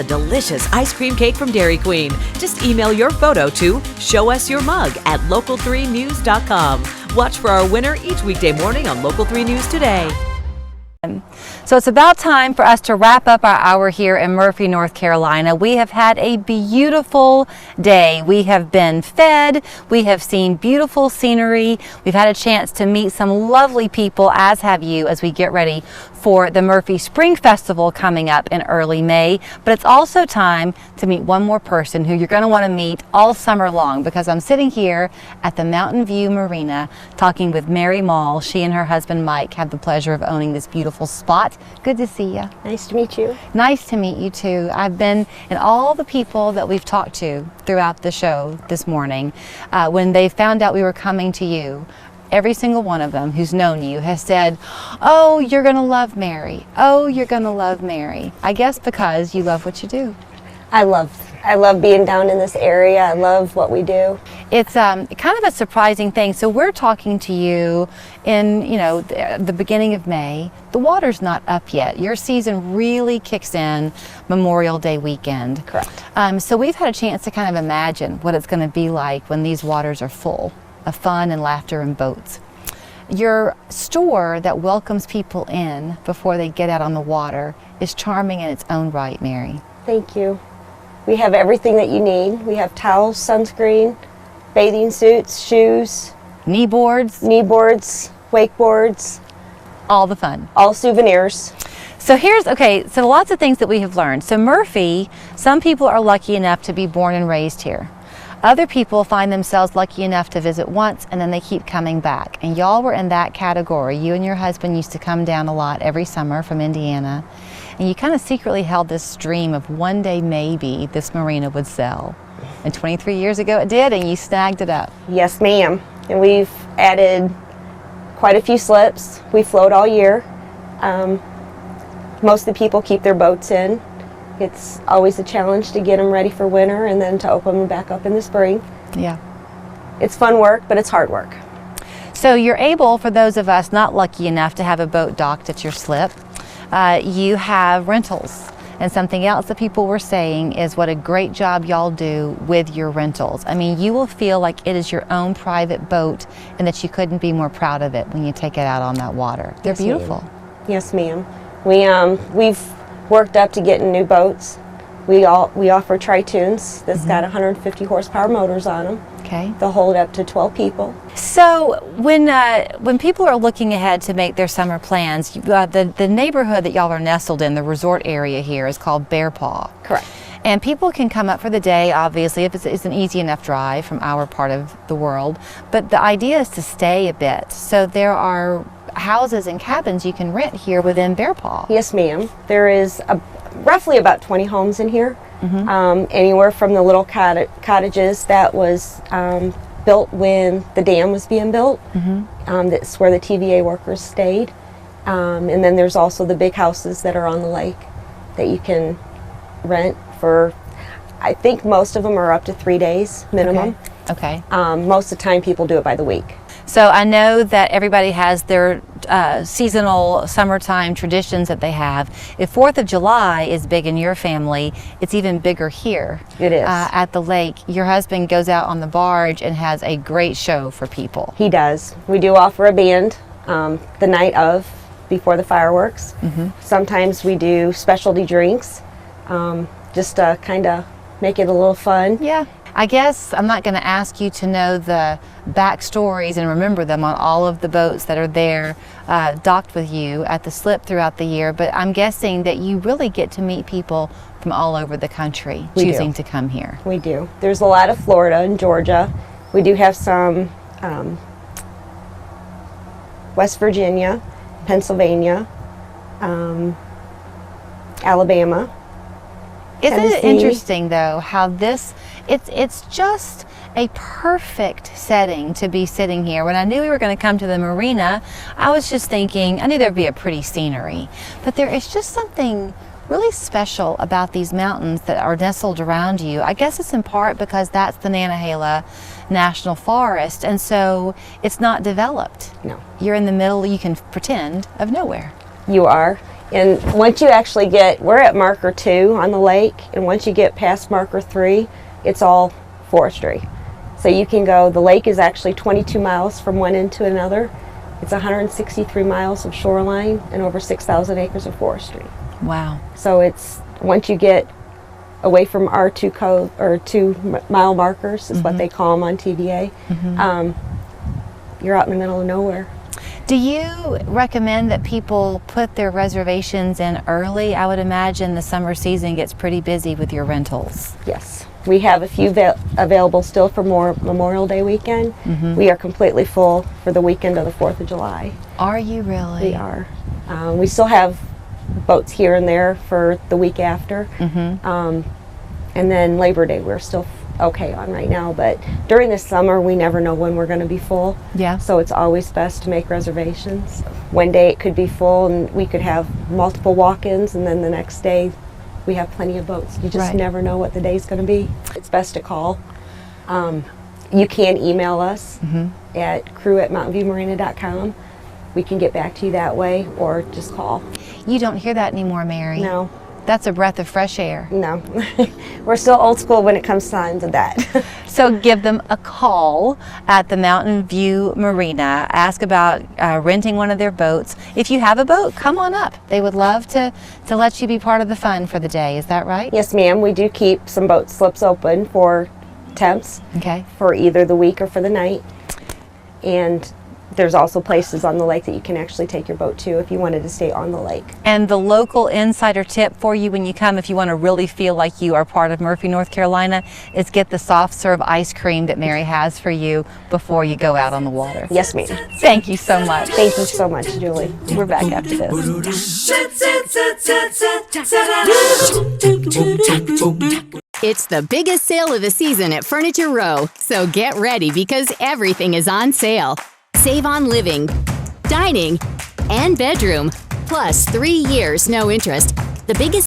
A delicious ice cream cake from Dairy Queen. Just email your photo to showusyourmug@local3news.com. Watch for our winner each weekday morning on Local 3 News Today. So it's about time for us to wrap up our hour here in Murphy, North Carolina. We have had a beautiful day. We have been fed. We have seen beautiful scenery. We've had a chance to meet some lovely people, as have you, as we get ready for the Murphy Spring Festival coming up in early May. But it's also time to meet one more person who you're going to want to meet all summer long, because I'm sitting here at the Mountain View Marina talking with Mary Maul. She and her husband Mike have the pleasure of owning this beautiful spot. Good to see you. Nice to meet you. Nice to meet you too. I've been, and all the people that we've talked to throughout the show this morning, when they found out we were coming to you, every single one of them who's known you has said, "Oh, you're going to love Mary. Oh, you're going to love Mary." I guess because you love what you do. I love being down in this area. I love what we do. It's kind of a surprising thing. So we're talking to you in, the beginning of May. The water's not up yet. Your season really kicks in Memorial Day weekend. Correct. So we've had a chance to kind of imagine what it's going to be like when these waters are full of fun and laughter and boats. Your store that welcomes people in before they get out on the water is charming in its own right, Mary. Thank you. We have everything that you need. We have towels, sunscreen, bathing suits, shoes, Knee boards, wakeboards, all the fun. all souvenirs. So so lots of things that we have learned. So Murphy, some people are lucky enough to be born and raised here. Other people find themselves lucky enough to visit once and then they keep coming back. And y'all were in that category. You and your husband used to come down a lot every summer from Indiana. And you kind of secretly held this dream of one day maybe this marina would sell. And 23 years ago it did, and you snagged it up. Yes, ma'am. And we've added quite a few slips. We float all year. Most of the people keep their boats in. It's always a challenge to get them ready for winter and then to open them back up in the spring. Yeah. It's fun work, but it's hard work. So you're able, for those of us not lucky enough to have a boat docked at your slip, you have rentals. And something else that people were saying is what a great job y'all do with your rentals. I mean, you will feel like it is your own private boat and that you couldn't be more proud of it when you take it out on that water. They're beautiful. Yes, ma'am. We've worked up to getting new boats. We offer Tri-Tunes that's got 150 horsepower motors on them. Okay. They'll hold up to 12 people. So when people are looking ahead to make their summer plans, the neighborhood that y'all are nestled in, the resort area here, is called Bear Paw. Correct. And people can come up for the day, obviously, if it's an easy enough drive from our part of the world. But the idea is to stay a bit. So there are houses and cabins you can rent here within Bear Paw. Yes, ma'am. There is roughly about 20 homes in here. Anywhere from the little cottages that was built when the dam was being built. That's where the TVA workers stayed. And then there's also the big houses that are on the lake that you can rent for, I think most of them are up to 3 days minimum. Okay. Most of the time people do it by the week. So I know that everybody has their seasonal summertime traditions that they have. If 4th of July is big in your family, it's even bigger here. It is. At the lake. Your husband goes out on the barge and has a great show for people. He does. We do offer a band the night of, before the fireworks. Sometimes we do specialty drinks just to kind of make it a little fun. Yeah. I guess I'm not going to ask you to know the backstories and remember them on all of the boats that are there docked with you at the slip throughout the year, but I'm guessing that you really get to meet people from all over the country choosing to come here. We do. There's a lot of Florida and Georgia. We do have some West Virginia, Pennsylvania, Alabama. Isn't it Tennessee. interesting though how it's just a perfect setting to be sitting here. When I knew we were going to come to the marina, I was just thinking, I knew there'd be a pretty scenery, but there is just something really special about these mountains that are nestled around you. I guess it's in part because that's the Nantahala National Forest, and so it's not developed. No. You're in the middle, you can pretend, of nowhere. You are. And once you actually we're at marker 2 on the lake, and once you get past marker 3, it's all forestry. So you can go, the lake is actually 22 miles from one end to another. It's 163 miles of shoreline and over 6,000 acres of forestry. Wow. So it's, once you get away from our 2-mile markers, is what they call them on TVA, you're out in the middle of nowhere. Do you recommend that people put their reservations in early? I would imagine the summer season gets pretty busy with your rentals. Yes. We have a few available still for Memorial Day weekend. We are completely full for the weekend of the 4th of July. Are you really? We are. We still have boats here and there for the week after. And then Labor Day we're still okay on right now, but during the summer we never know when we're going to be full. Yeah. So it's always best to make reservations. One day it could be full and we could have multiple walk-ins, and then the next day we have plenty of boats. You just never know what the day's going to be. It's best to call. You can email us at crew@mountainviewmarina.com. We can get back to you that way, or just call. You don't hear that anymore, Mary. No. That's a breath of fresh air. No. We're still old school when it comes time to that. So give them a call at the Mountain View Marina. Ask about renting one of their boats. If you have a boat, come on up. They would love to let you be part of the fun for the day. Is that right? Yes, ma'am. We do keep some boat slips open for temps. Okay. For either the week or for the night. And there's also places on the lake that you can actually take your boat to if you wanted to stay on the lake. And the local insider tip for you when you come, if you want to really feel like you are part of Murphy, North Carolina, is get the soft serve ice cream that Mary has for you before you go out on the water. Yes, ma'am. Thank you so much. Thank you so much, Julie. We're back after this. It's the biggest sale of the season at Furniture Row, so get ready because everything is on sale. Save on living, dining, and bedroom, plus 3 years no interest. The biggest